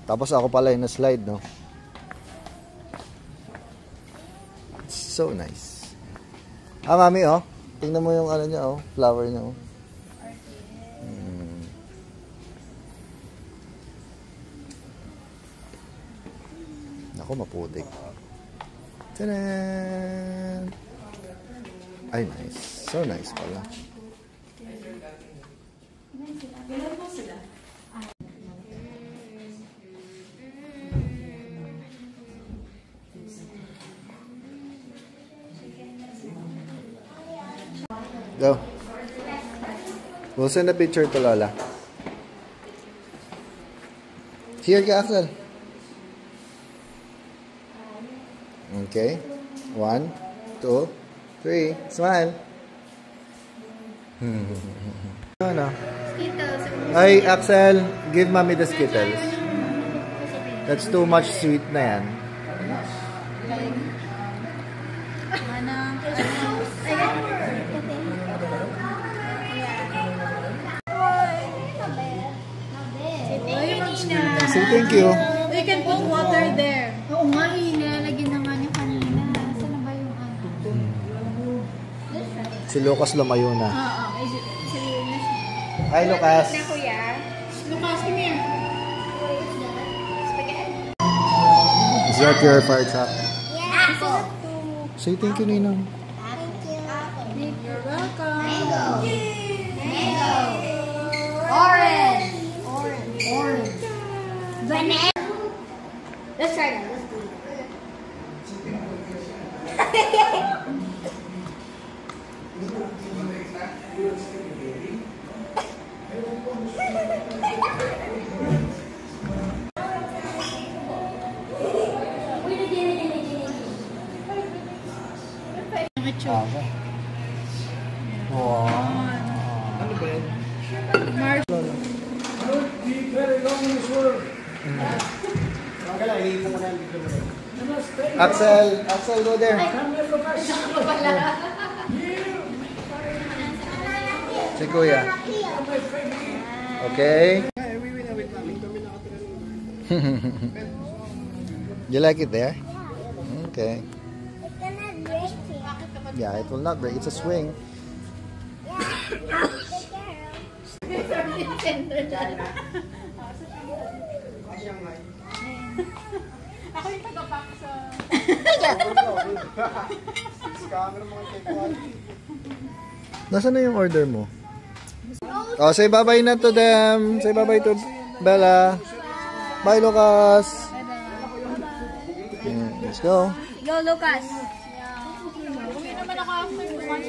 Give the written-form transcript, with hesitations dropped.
Tapos ako pala yung na-slide, no? It's so nice. Mami, oh. Tingnan mo yung ano niya, oh. Flower niya, oh. Ako, maputik. Tadaan! Ay, nice. So nice pala. Go. We'll send a picture to Lola. Here ka, Axel. Okay. 1, 2, 3. Smile. Ano? Skittles. Ay, Axel, give mommy the Skittles. That's too much sweet na yan. Say thank you. We can put water there. Oo nga, ilalagyan na nga niya kanina. Saan na ba yung ano? Si Lucas lumayo na. Oo. Hi, Lucas. Na kuya. Lucas, come here. Spaghetti. Is that your fire truck? Yeah. Say thank you, Ninong. Thank you. You're welcome. Mango. Mango. Orange. Orange. Banana. Let's try that. Let's do it. Wow. Ano ba yan? Axel, go there. Si Kuya. Okay. You like it there? Okay. Yeah, it will not break. It's a swing. Ako yung taga-pack sa... Nasaan na yung order mo? Oh, say bye-bye na to them. Say bye-bye to Bella. Bye, Lucas. Let's go. Go, Lucas. Uwi naman ako after